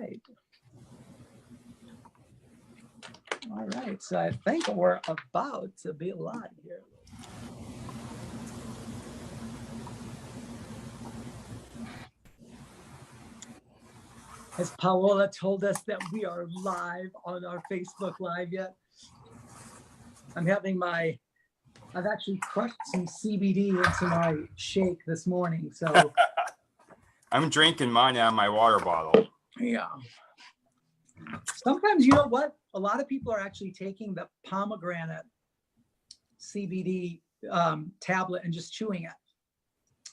right. All right. So I think we're about to be live here. Has Paola told us that we are live on our Facebook Live yet? I've actually crushed some CBD into my shake this morning. So I'm drinking mine out of my water bottle. Yeah. Sometimes, you know what? A lot of people are actually taking the pomegranate CBD tablet and just chewing it.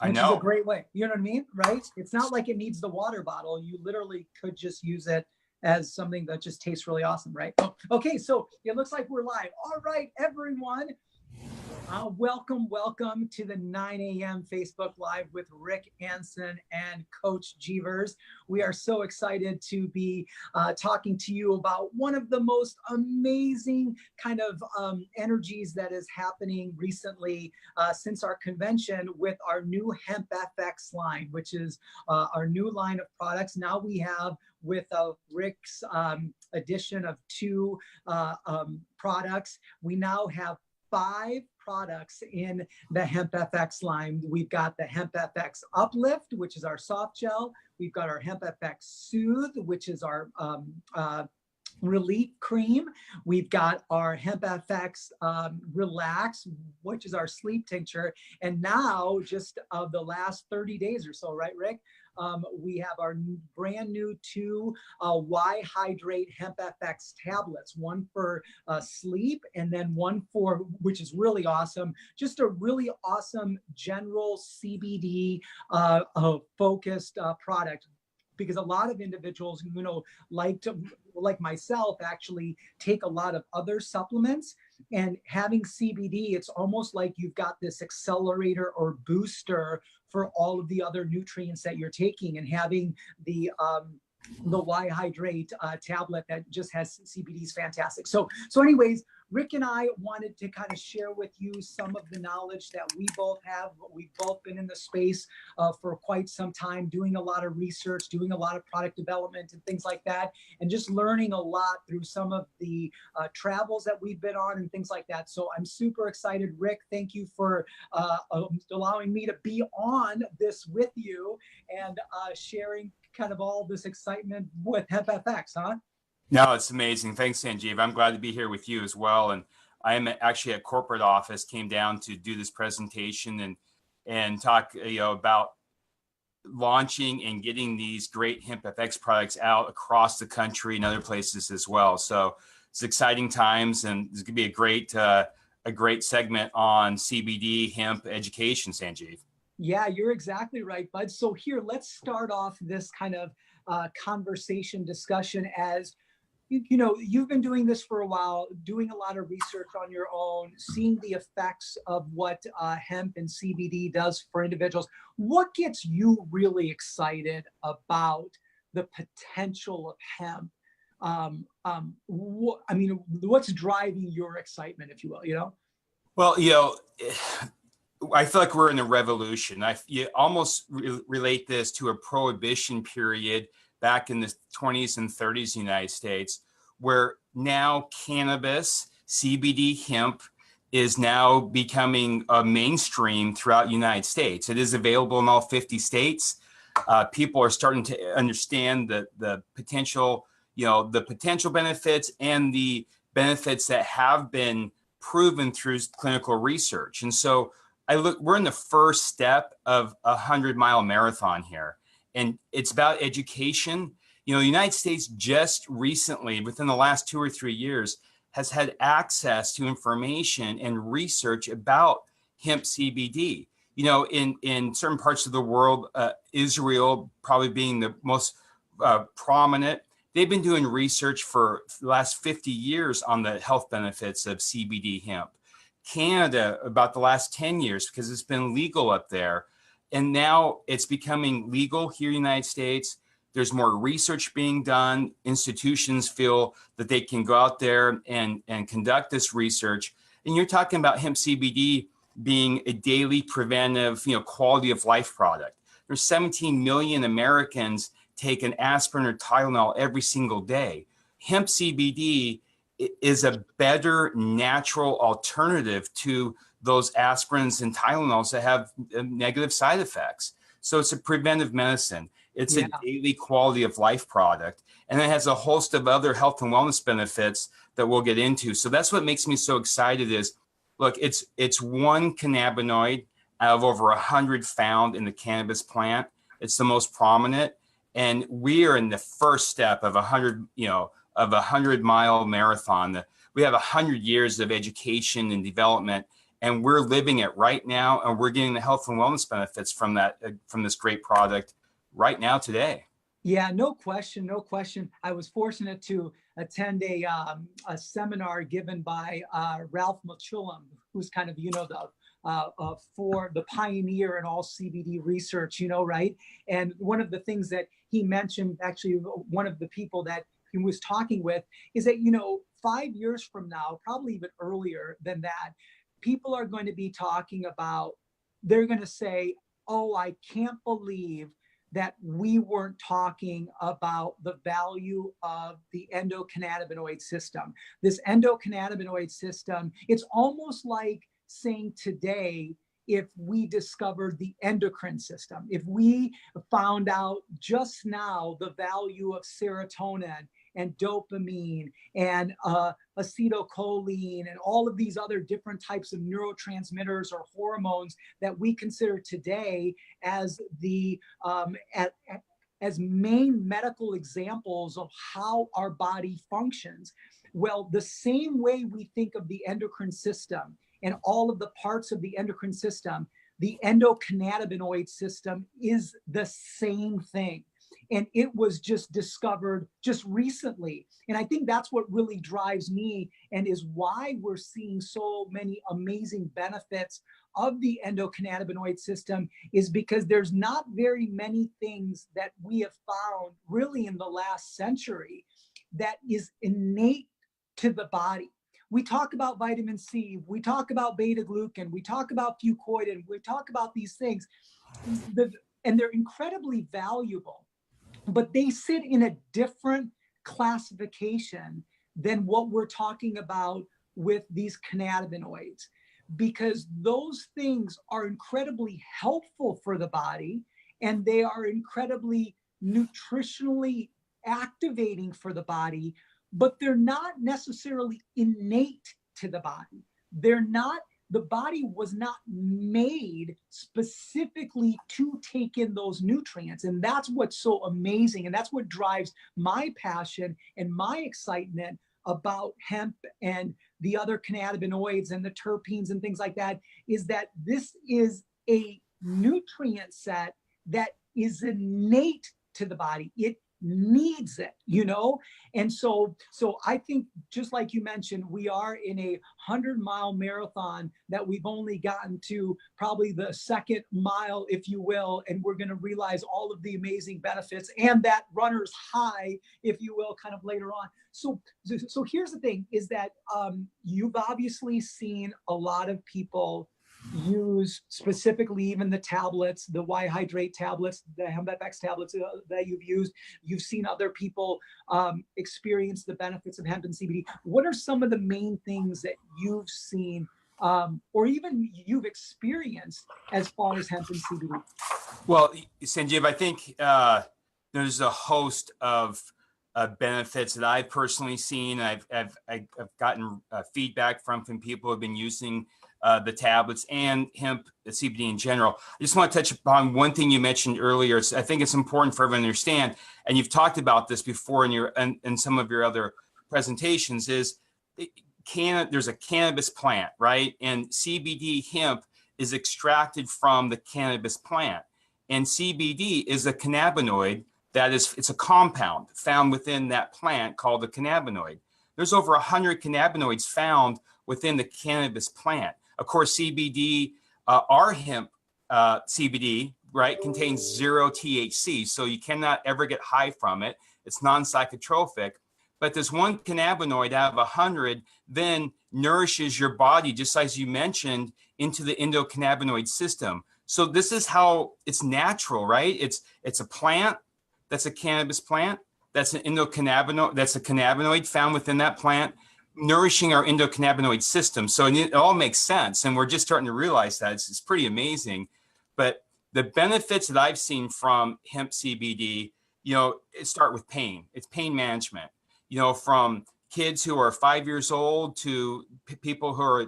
Which is a great way. You know what I mean? Right? It's not like it needs the water bottle. You literally could just use it as something that just tastes really awesome, right? Okay, so it looks like we're live. All right, everyone. Welcome to the 9 a.m. Facebook Live with Rick Anson and Coach Jeevers. We are so excited to be talking to you about one of the most amazing kind of energies that is happening recently since our convention with our new HempFx line, which is our new line of products. Now we have, with Rick's addition of 2 products, we now have 5 products in the HempFx line. We've got the HempFx Uplift, which is our soft gel. We've got our HempFx Soothe, which is our relief cream. We've got our HempFx Relax, which is our sleep tincture. And now, just the last 30 days or so, right, Rick? We have our brand new 2 Y Hydrate HempFx tablets, one for sleep and then one for, which is really awesome, just a really awesome general CBD focused product. Because a lot of individuals, you know, like myself, actually take a lot of other supplements, and having CBD, it's almost like you've got this accelerator or booster for all of the other nutrients that you're taking, and having the Y Hydrate tablet that just has CBD is fantastic. So anyways, Rick and I wanted to kind of share with you some of the knowledge that we both have. We've both been in the space for quite some time, doing a lot of research, doing a lot of product development and things like that, and just learning a lot through some of the travels that we've been on and things like that. So I'm super excited. Rick, thank you for allowing me to be on this with you and sharing kind of all this excitement with HempFx, huh? No, it's amazing. Thanks, Sanjeev. I'm glad to be here with you as well. And I am actually at corporate office, came down to do this presentation and talk, about launching and getting these great HempFx products out across the country and other places as well. So it's exciting times, and it's going to be a great segment on CBD hemp education, Sanjeev. Yeah, you're exactly right, bud. So here, let's start off this kind of conversation discussion as, you know, you've been doing this for a while, doing a lot of research on your own, seeing the effects of what hemp and CBD does for individuals. What gets you really excited about the potential of hemp? What's driving your excitement, if you will, you know? Well, I feel like we're in a revolution. You almost relate this to a prohibition period back in the 20s and 30s in the United States, where now cannabis, CBD, hemp is now becoming mainstream throughout the United States. It is available in all 50 states. People are starting to understand the potential, the potential benefits and the benefits that have been proven through clinical research. And so we're in the first step of a 100-mile marathon here. And it's about education. The United States just recently, within the last 2 or 3 years, has had access to information and research about hemp CBD. In certain parts of the world, Israel probably being the most prominent, they've been doing research for the last 50 years on the health benefits of CBD hemp. Canada, about the last 10 years, because it's been legal up there. And now it's becoming legal here in the United States. There's more research being done. Institutions feel that they can go out there and conduct this research. And you're talking about hemp CBD being a daily preventive, quality of life product. There's 17 million Americans take an aspirin or Tylenol every single day. Hemp CBD is a better natural alternative to those aspirins and Tylenols that have negative side effects. So it's a preventive medicine. It's a daily quality of life product, and it has a host of other health and wellness benefits that we'll get into. So that's what makes me so excited is, look, it's one cannabinoid out of over 100 found in the cannabis plant. It's the most prominent, and we are in the first step of 100-mile marathon. We have 100 years of education and development, and we're living it right now, and we're getting the health and wellness benefits from that, from this great product right now today. Yeah, no question, no question. I was fortunate to attend a seminar given by Ralph Machulum, who's kind of, for the pioneer in all CBD research, right? And one of the things that he mentioned, actually, one of the people that he was talking with, is that, 5 years from now, probably even earlier than that, people are going to be talking about, they're going to say, oh, I can't believe that we weren't talking about the value of the endocannabinoid system. This endocannabinoid system, it's almost like saying today, if we discovered the endocrine system, if we found out just now the value of serotonin and dopamine and acetylcholine and all of these other different types of neurotransmitters or hormones that we consider today as the as main medical examples of how our body functions. Well, the same way we think of the endocrine system and all of the parts of the endocrine system, the endocannabinoid system is the same thing. And it was just discovered just recently. And I think that's what really drives me and is why we're seeing so many amazing benefits of the endocannabinoid system, is because there's not very many things that we have found really in the last century that is innate to the body. We talk about vitamin C, we talk about beta glucan, we talk about fucoidan, we talk about these things, and they're incredibly valuable, but they sit in a different classification than what we're talking about with these cannabinoids, because those things are incredibly helpful for the body and they are incredibly nutritionally activating for the body, but they're not necessarily innate to the body. The body was not made specifically to take in those nutrients. And that's what's so amazing. And that's what drives my passion and my excitement about hemp and the other cannabinoids and the terpenes and things like that, is that this is a nutrient set that is innate to the body. It needs it, And so I think, just like you mentioned, we are in a 100-mile marathon that we've only gotten to probably the second mile, if you will, and we're going to realize all of the amazing benefits and that runner's high, if you will, kind of later on. So here's the thing, is that you've obviously seen a lot of people use, specifically even the tablets, the Y Hydrate tablets, the HempFx tablets that you've used. You've seen other people experience the benefits of hemp and CBD. What are some of the main things that you've seen or even you've experienced as far as hemp and CBD? Well, Sanjeev, I think there's a host of benefits that I've personally seen. I've gotten feedback from people who have been using the tablets and hemp, the CBD in general. I just want to touch upon one thing you mentioned earlier. I think it's important for everyone to understand, and you've talked about this before in some of your other presentations, is there's a cannabis plant, right? And CBD hemp is extracted from the cannabis plant. And CBD is a cannabinoid it's a compound found within that plant called the cannabinoid. There's over 100 cannabinoids found within the cannabis plant. Of course, CBD, our hemp CBD, right, contains 0 THC, so you cannot ever get high from it. It's non-psychotropic. But this one cannabinoid out of 100 then nourishes your body, just as you mentioned, into the endocannabinoid system. So this is how it's natural, right? It's a plant that's a cannabis plant. That's an endocannabinoid. That's a cannabinoid found within that plant, nourishing our endocannabinoid system. So it all makes sense. And we're just starting to realize that. It's pretty amazing. But the benefits that I've seen from hemp CBD, it start with pain. It's pain management, from kids who are 5 years old to people who are,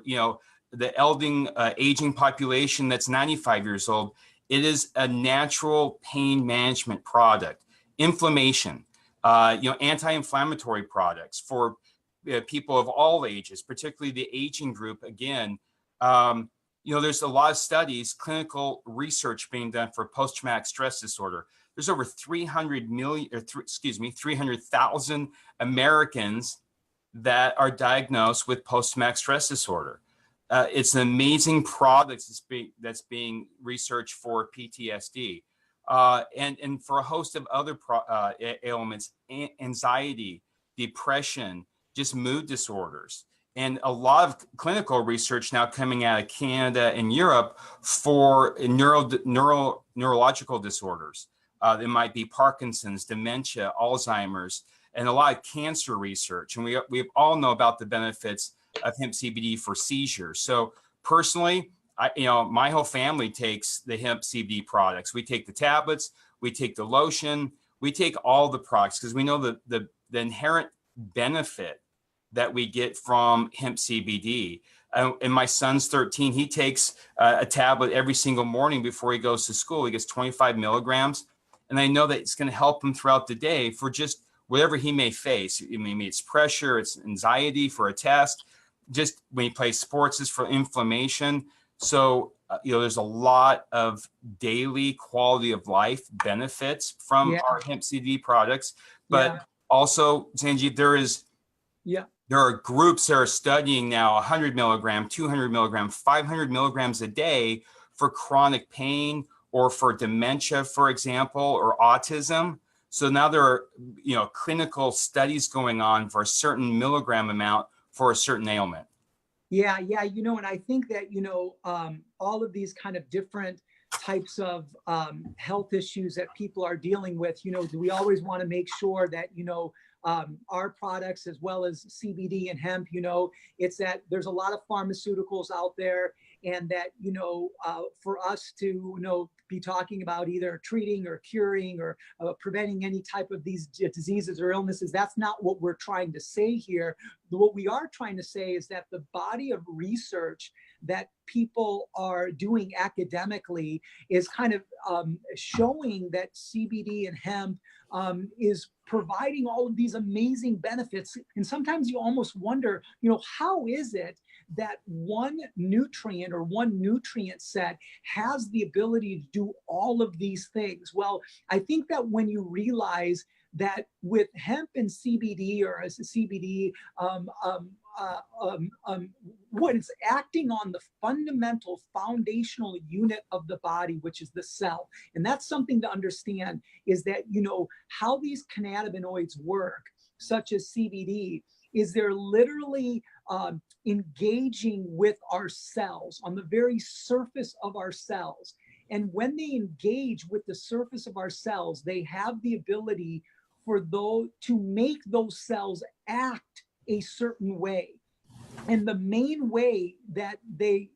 the aging population that's 95 years old. It is a natural pain management product. Inflammation, anti-inflammatory products for people of all ages, particularly the aging group. Again, there's a lot of studies, clinical research being done for post-traumatic stress disorder. There's over 300,000 Americans that are diagnosed with post-traumatic stress disorder. It's an amazing product that's being researched for PTSD. And for a host of other ailments, anxiety, depression, just mood disorders, and a lot of clinical research now coming out of Canada and Europe for neurological disorders. It might be Parkinson's, dementia, Alzheimer's, and a lot of cancer research. And we all know about the benefits of hemp CBD for seizures. So personally, my whole family takes the hemp CBD products. We take the tablets, we take the lotion, we take all the products because we know the inherent benefit that we get from hemp CBD. And my son's 13. He takes a tablet every single morning before he goes to school. He gets 25 milligrams. And I know that it's going to help him throughout the day for just whatever he may face. Maybe it's pressure, it's anxiety for a test. Just when he plays sports, it's for inflammation. So, there's a lot of daily quality of life benefits from our hemp CBD products. But also, Sanjeev, there are groups that are studying now 100 milligram, 200 milligram, 500 milligrams a day for chronic pain or for dementia, for example, or autism. So now there are, clinical studies going on for a certain milligram amount for a certain ailment. Yeah. And I think that, all of these kind of different types of health issues that people are dealing with, we always want to make sure that, our products as well as CBD and hemp, it's that there's a lot of pharmaceuticals out there, and that, for us to, be talking about either treating or curing or preventing any type of these diseases or illnesses, that's not what we're trying to say here. What we are trying to say is that the body of research that people are doing academically is kind of showing that CBD and hemp is providing all of these amazing benefits. And sometimes you almost wonder, how is it that one nutrient or one nutrient set has the ability to do all of these things? Well, I think that when you realize that with hemp and CBD, or as a CBD, what it's acting on the fundamental foundational unit of the body, which is the cell. And that's something to understand, is that, how these cannabinoids work, such as CBD, is they're literally engaging with our cells on the very surface of our cells. And when they engage with the surface of our cells, they have the ability to make those cells act a certain way. And the main way that they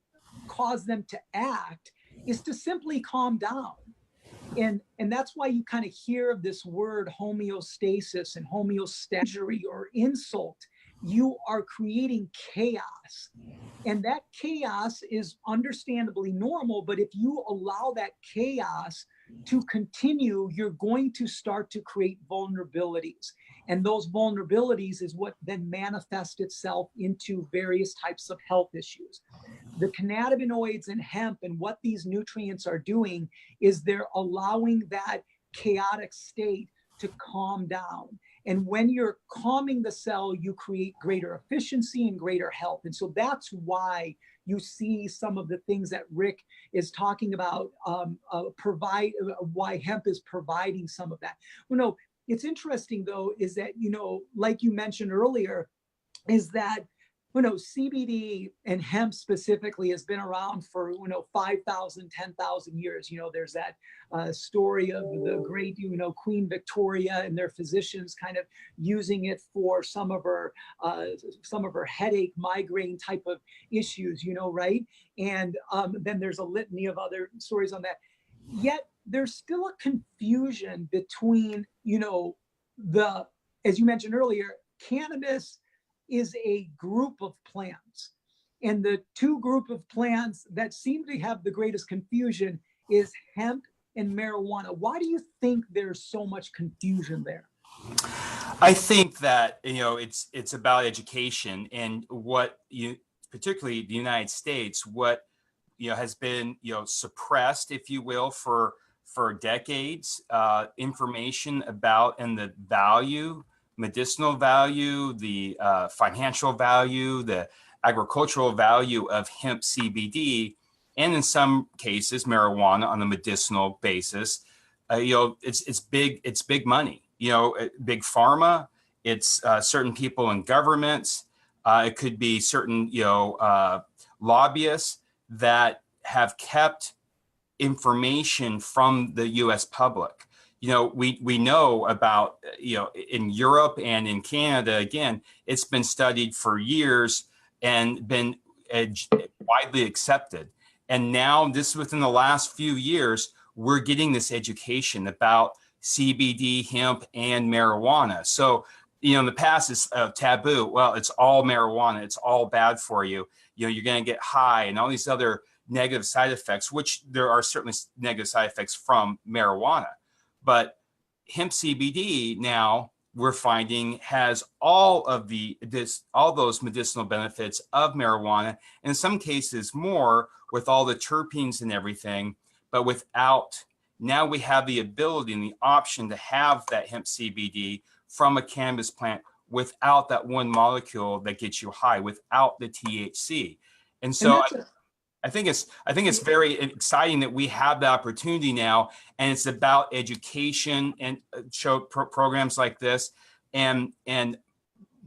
cause them to act is to simply calm down. And that's why you kind of hear of this word homeostasis and homeostasis or insult. You are creating chaos. And that chaos is understandably normal, but if you allow that chaos to continue, you're going to start to create vulnerabilities. And those vulnerabilities is what then manifests itself into various types of health issues. The cannabinoids in hemp and what these nutrients are doing is they're allowing that chaotic state to calm down. And when you're calming the cell, you create greater efficiency and greater health. And so that's why you see some of the things that Rick is talking about, why hemp is providing some of that. Well, no, it's interesting though, is that, like you mentioned earlier, is that CBD and hemp specifically has been around for, 5,000, 10,000 years. There's that story of the great, Queen Victoria and their physicians kind of using it for some of her headache, migraine type of issues, right? And then there's a litany of other stories on that. Yet there's still a confusion between, as you mentioned earlier, cannabis is a group of plants. And the two group of plants that seem to have the greatest confusion is hemp and marijuana. Why do you think there's so much confusion there? I think that, it's about education and particularly the United States, what, has been, suppressed, if you will, for decades, information about and the value, medicinal value, the financial value, the agricultural value of hemp CBD, and in some cases marijuana on a medicinal basis. It's big money. Big pharma. It's certain people in governments. It could be certain lobbyists that have kept information from the U.S. public. We know about, in Europe and in Canada, again, it's been studied for years and been widely accepted. And now this within the last few years, we're getting this education about CBD, hemp, and marijuana. So, in the past, it's taboo. Well, it's all marijuana. It's all bad for you. You're going to get high and all these other negative side effects, which there are certainly negative side effects from marijuana. But hemp CBD now we're finding has all those medicinal benefits of marijuana, and in some cases more, with all the terpenes and everything, but without. Now we have the ability and the option to have that hemp CBD from a cannabis plant without that one molecule that gets you high, without the THC. And so I think it's very exciting that we have the opportunity now, and it's about education and programs like this, and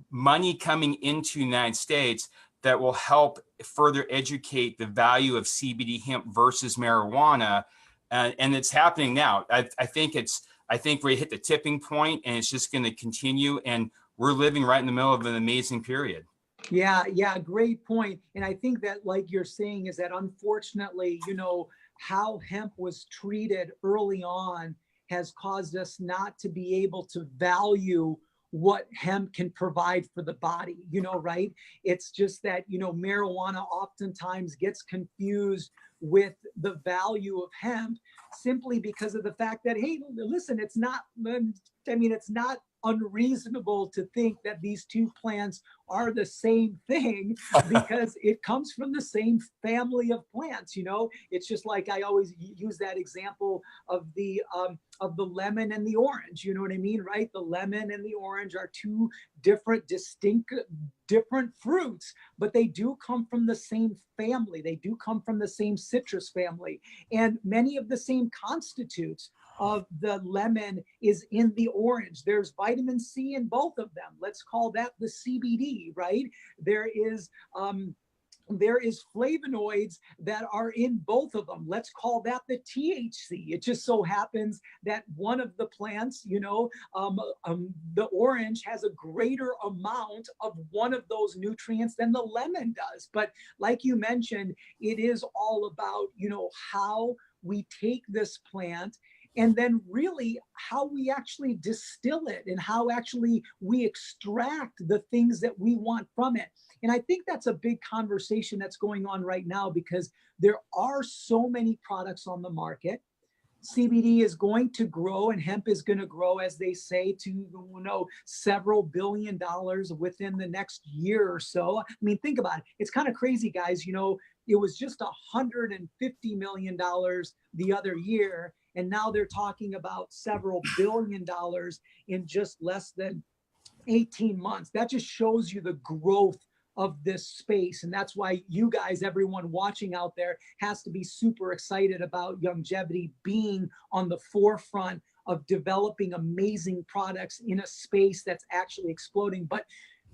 money coming into the United States that will help further educate the value of CBD hemp versus marijuana, and it's happening now. I think we hit the tipping point, and it's just going to continue, and we're living right in the middle of an amazing period. Yeah, great point. And I think that, like you're saying, is that unfortunately, how hemp was treated early on has caused us not to be able to value what hemp can provide for the body, right? It's just that, marijuana oftentimes gets confused with the value of hemp simply because of the fact that, hey, listen, it's not unreasonable to think that these two plants are the same thing because it comes from the same family of plants. It's just like I always use that example of the lemon and the orange. You know what I mean, right? The lemon and the orange are two different fruits, but they do come from the same family. They do come from the same citrus family, and many of the same constitutes of the lemon is in the orange. There's vitamin C in both of them. Let's call that the CBD, right? There is flavonoids that are in both of them. Let's call that the THC. It just so happens that one of the plants, the orange, has a greater amount of one of those nutrients than the lemon does. But like you mentioned, it is all about, how we take this plant and then really how we actually distill it and how actually we extract the things that we want from it. And I think that's a big conversation that's going on right now because there are so many products on the market. CBD is going to grow and hemp is going to grow, as they say, to several $1 billion within the next year or so. I mean, think about it. It's kind of crazy, guys. It was just $150 million the other year. And now they're talking about several $1 billion in just less than 18 months. That just shows you the growth of this space. And that's why you guys, everyone watching out there, has to be super excited about Youngevity being on the forefront of developing amazing products in a space that's actually exploding. But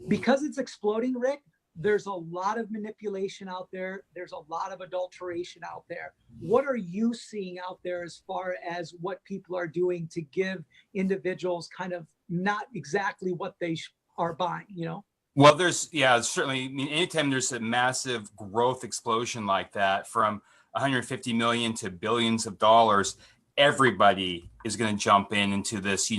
because it's exploding, Rick, there's a lot of manipulation out there. There's a lot of adulteration out there. What are you seeing out there as far as what people are doing to give individuals kind of not exactly what they are buying, you know? Well, yeah, certainly. I mean, anytime there's a massive growth explosion like that, from 150 million to billions of dollars, everybody is going to jump into this,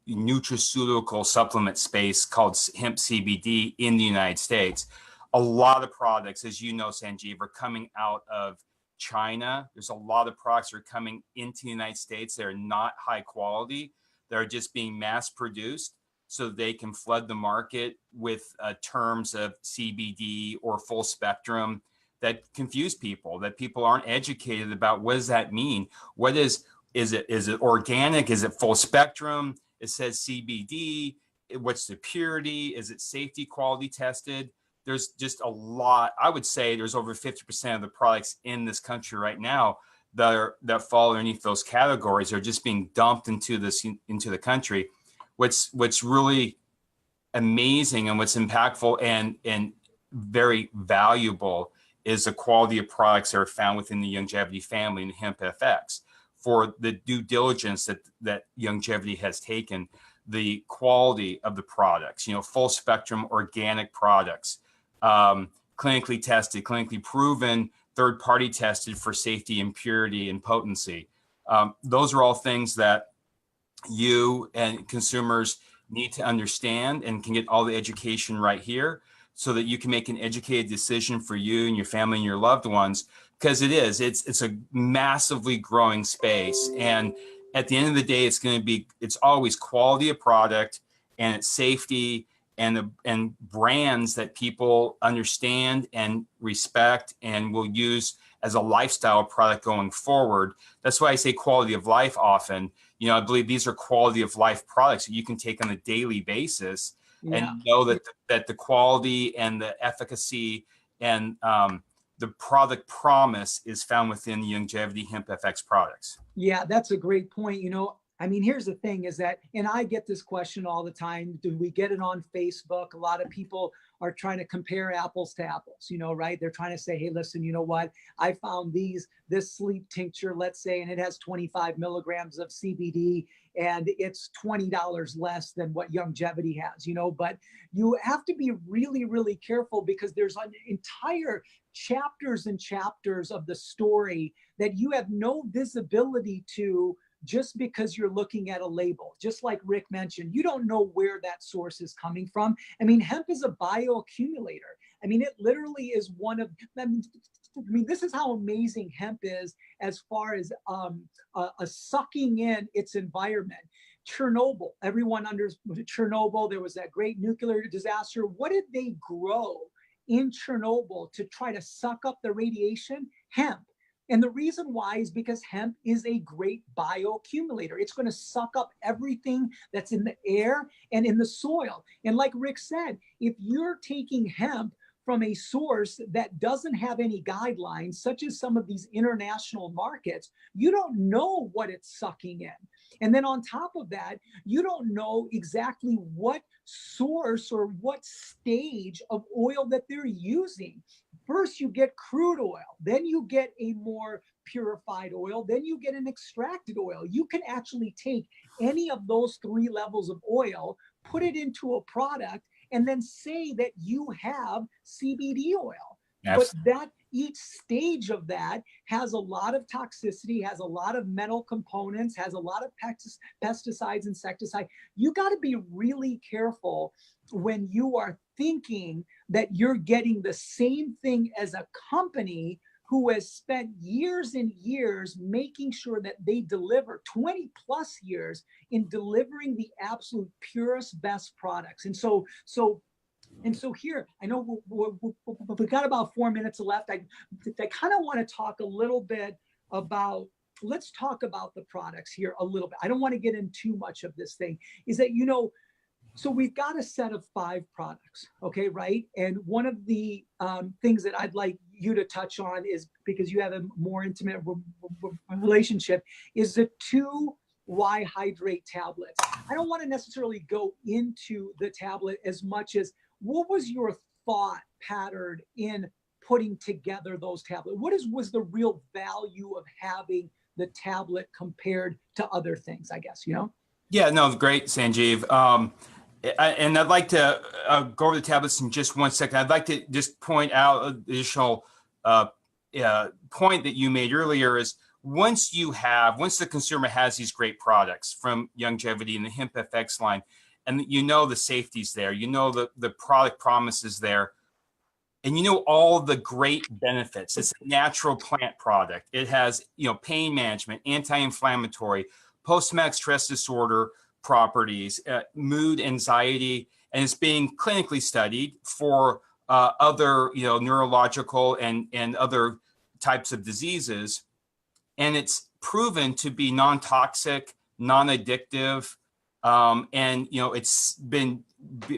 nutraceutical supplement space called hemp CBD in the United States. A lot of products, as you know, Sanjeev, are coming out of China. There's a lot of products that are coming into the United States that are not high quality. They're just being mass produced so they can flood the market with terms of CBD or full spectrum that confuse people, that people aren't educated about. What does that mean? What is it organic? Is it full spectrum? It says CBD. What's the purity? Is it safety quality tested? There's just a lot. I would say there's over 50% of the products in this country right now that fall underneath those categories are just being dumped into the country. What's really amazing and what's impactful and very valuable is the quality of products that are found within the Longevity family and HempFx. For the due diligence that Longevity has taken, the quality of the products, full spectrum organic products, clinically tested, clinically proven, third-party tested for safety and purity and potency. Those are all things that you and consumers need to understand and can get all the education right here so that you can make an educated decision for you and your family and your loved ones, because it's a massively growing space. And at the end of the day, it's always quality of product and it's safety and brands that people understand and respect and will use as a lifestyle product going forward. That's why I say quality of life often. I believe these are quality of life products that you can take on a daily basis and know that the quality and the efficacy and the product promise is found within the Longevity HempFx products. Yeah, that's a great point. Here's the thing is that, and I get this question all the time. Do we get it on Facebook? A lot of people are trying to compare apples to apples, right? They're trying to say, hey, listen, you know what? I found this sleep tincture, let's say, and it has 25 milligrams of CBD and it's $20 less than what Longevity has, but you have to be really, really careful because there's an entire chapters and chapters of the story that you have no visibility to just because you're looking at a label. Just like Rick mentioned, you don't know where that source is coming from. Hemp is a bioaccumulator. It literally is one of, this is how amazing hemp is as far as sucking in its environment. Chernobyl, everyone under Chernobyl, there was that great nuclear disaster. What did they grow in Chernobyl to try to suck up the radiation? Hemp. And the reason why is because hemp is a great bioaccumulator. It's going to suck up everything that's in the air and in the soil. And like Rick said, if you're taking hemp from a source that doesn't have any guidelines, such as some of these international markets, you don't know what it's sucking in. And then on top of that, you don't know exactly what source or what stage of oil that they're using. First, you get crude oil, then you get a more purified oil, then you get an extracted oil. You can actually take any of those three levels of oil, put it into a product, and then say that you have CBD oil. Yes. But that each stage of that has a lot of toxicity, has a lot of metal components, has a lot of pesticides, insecticides. You got to be really careful when you are thinking that you're getting the same thing as a company who has spent years and years making sure that they deliver 20 plus years in delivering the absolute purest, best products. And so here, I know we got about 4 minutes left. I kind of want to talk a little bit about, let's talk about the products here a little bit. I don't want to get in too much of this thing. Is that, so we've got a set of 5 products, okay, right? And one of the things that I'd like you to touch on is, because you have a more intimate relationship, is the 2Y Hydrate tablets. I don't want to necessarily go into the tablet as much as, what was your thought pattern in putting together those tablets? What was the real value of having the tablet compared to other things, I guess, you know? Yeah, no, great, Sanjeev. And I'd like to go over the tablets in just 1 second. I'd like to just point out an additional point that you made earlier is once the consumer has these great products from Longevity and the HempFx line, and you know the safety's there, you know the product promise is there, and you know all the great benefits. It's a natural plant product. It has, you know, pain management, anti-inflammatory, post-traumatic stress disorder properties, mood, anxiety, and it's being clinically studied for other, you know, neurological and other types of diseases. And it's proven to be non-toxic, non-addictive, and you know it's been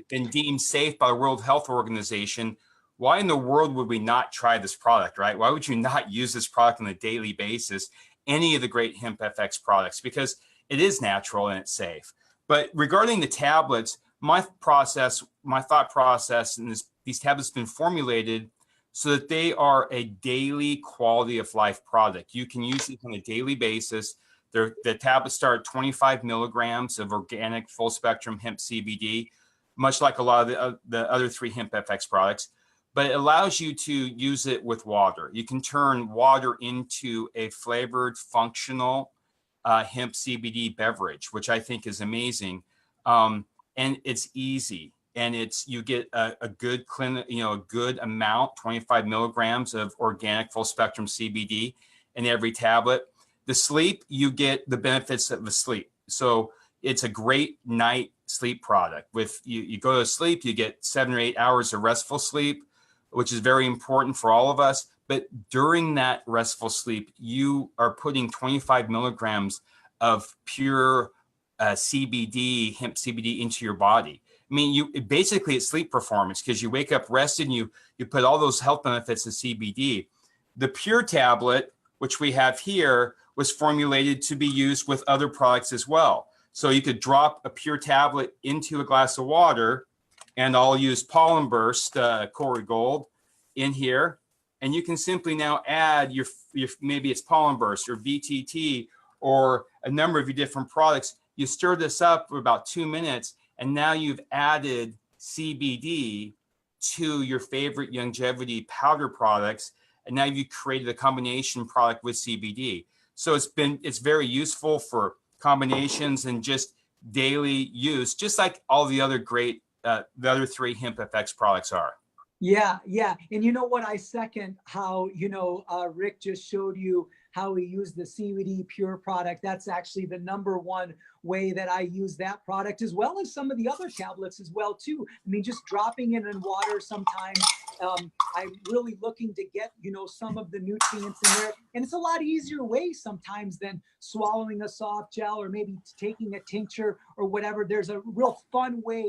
deemed safe by the World Health Organization. Why in the world would we not try this product, right? Why would you not use this product on a daily basis? Any of the great HempFx products, because it is natural and it's safe. But regarding the tablets, my thought process, and these tablets have been formulated so that they are a daily quality of life product. You can use these on a daily basis. The tablets start at 25 milligrams of organic full spectrum hemp CBD, much like a lot of the other 3 HempFx products, but it allows you to use it with water. You can turn water into a flavored, functional hemp CBD beverage, which I think is amazing. And it's easy. And you get a good a good amount, 25 milligrams of organic full spectrum CBD in every tablet. The sleep, you get the benefits of the sleep. So it's a great night sleep product. With you go to sleep, you get 7 or 8 hours of restful sleep, which is very important for all of us. But during that restful sleep, you are putting 25 milligrams of pure CBD, hemp CBD into your body. I mean, basically it's sleep performance because you wake up rested and you put all those health benefits of CBD. The pure tablet, which we have here, was formulated to be used with other products as well. So you could drop a pure tablet into a glass of water, and I'll use Pollen Burst Corey Gold in here. And you can simply now add your maybe it's Pollen Burst or VTT or a number of your different products. You stir this up for about 2 minutes, and now you've added CBD to your favorite Longevity powder products, and now you've created a combination product with CBD. So it's very useful for combinations and just daily use, just like all the other great the other 3 HempFx products are. Yeah, yeah. And you know what? I second how, Rick just showed you how he used the CBD Pure product. That's actually the #1 way that I use that product, as well as some of the other tablets as well, too. I mean, just dropping it in water sometimes. I'm really looking to get, some of the nutrients in there. And it's a lot easier way sometimes than swallowing a soft gel or maybe taking a tincture or whatever. There's a real fun way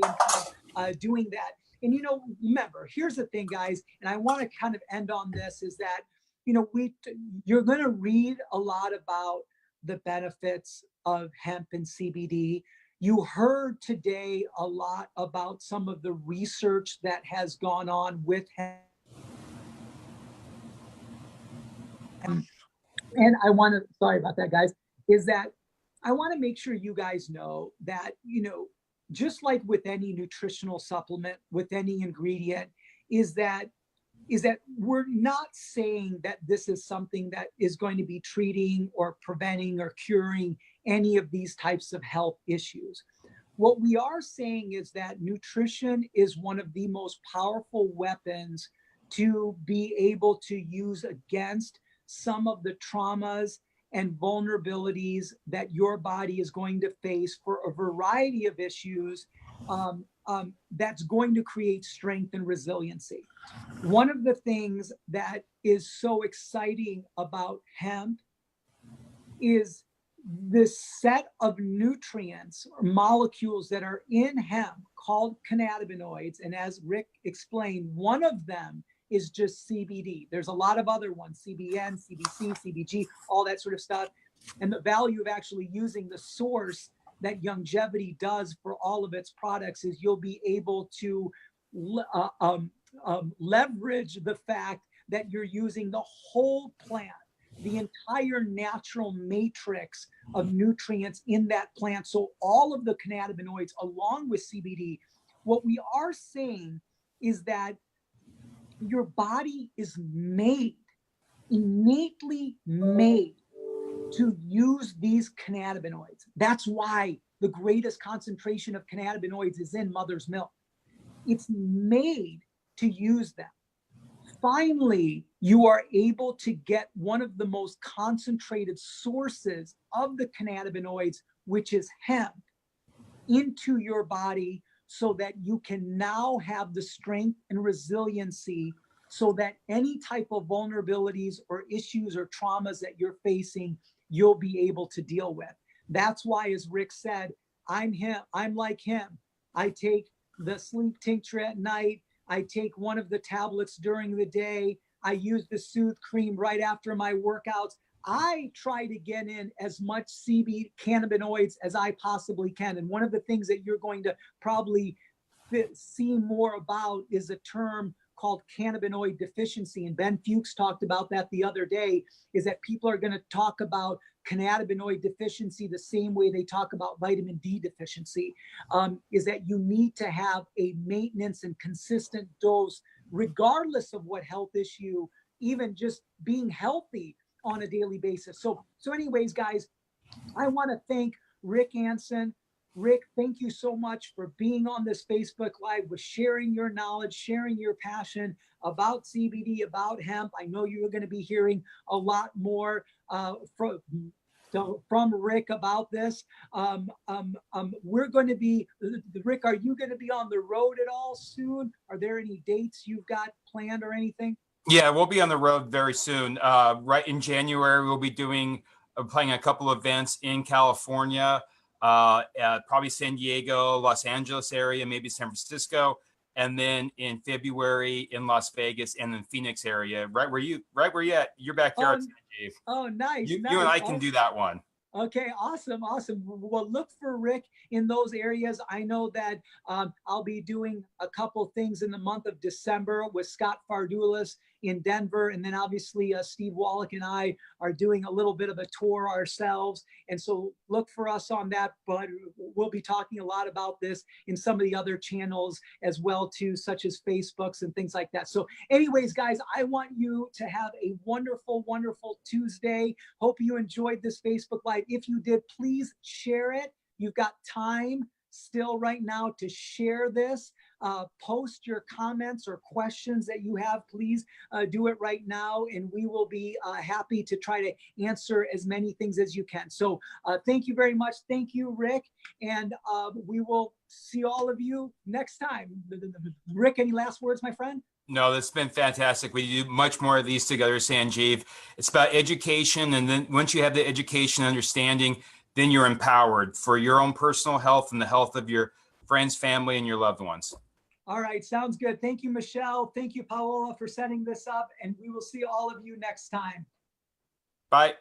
of doing that. And, remember, here's the thing, guys, and I want to kind of end on this is that, you're going to read a lot about the benefits of hemp and CBD. You heard today a lot about some of the research that has gone on with hemp. And I want to, sorry about that, guys, is that I want to make sure you guys know that, just like with any nutritional supplement, with any ingredient, is that we're not saying that this is something that is going to be treating or preventing or curing any of these types of health issues. What we are saying is that nutrition is one of the most powerful weapons to be able to use against some of the traumas and vulnerabilities that your body is going to face for a variety of issues that's going to create strength and resiliency. One of the things that is so exciting about hemp is this set of nutrients or molecules that are in hemp called cannabinoids. And as Rick explained, one of them is just CBD. There's a lot of other ones, CBN, CBC, CBG, all that sort of stuff. And the value of actually using the source that Longevity does for all of its products is you'll be able to leverage the fact that you're using the whole plant, the entire natural matrix of nutrients in that plant. So all of the cannabinoids along with CBD, what we are saying is that your body is made, innately made to use these cannabinoids. That's why the greatest concentration of cannabinoids is in mother's milk. It's made to use them. Finally, you are able to get one of the most concentrated sources of the cannabinoids, which is hemp, into your body so that you can now have the strength and resiliency so that any type of vulnerabilities or issues or traumas that you're facing, you'll be able to deal with. That's why, as Rick said, I'm like him. I take the sleep tincture at night. I take one of the tablets during the day. I use the Soothe cream right after my workouts. I try to get in as much CBD cannabinoids as I possibly can. And one of the things that you're going to probably see more about is a term called cannabinoid deficiency. And Ben Fuchs talked about that the other day, is that people are going to talk about cannabinoid deficiency the same way they talk about vitamin D deficiency, is that you need to have a maintenance and consistent dose, regardless of what health issue, even just being healthy on a daily basis. So anyways, guys, I want to thank Rick Anson. Rick, thank you so much for being on this Facebook Live, with sharing your knowledge, sharing your passion about CBD, about hemp. I know you are going to be hearing a lot more from Rick about this. We're going to be, Rick, are you going to be on the road at all soon? Are there any dates you've got planned or anything? Yeah, we'll be on the road very soon. Right in January, we'll be playing a couple events in California, probably San Diego, Los Angeles area, maybe San Francisco, and then in February in Las Vegas and then Phoenix area, right where you at your backyard, Sanjeev. Oh, nice. You and I can do that one. Okay, awesome. Well, look for Rick in those areas. I know that I'll be doing a couple things in the month of December with Scott Fardulis in Denver. And then obviously Steve Wallach and I are doing a little bit of a tour ourselves. And so look for us on that, but we'll be talking a lot about this in some of the other channels as well too, such as Facebooks and things like that. So anyways, guys, I want you to have a wonderful, wonderful Tuesday. Hope you enjoyed this Facebook Live. If you did, please share it. You've got time still right now to share this. Post your comments or questions that you have. Please do it right now, and we will be happy to try to answer as many things as you can. So thank you very much. Thank you, Rick. And we will see all of you next time. Rick, any last words, my friend? No, that's been fantastic. We do much more of these together, Sanjeev. It's about education. And then once you have the education understanding, then you're empowered for your own personal health and the health of your friends, family, and your loved ones. All right. Sounds good. Thank you, Michelle. Thank you, Paola, for setting this up. And we will see all of you next time. Bye.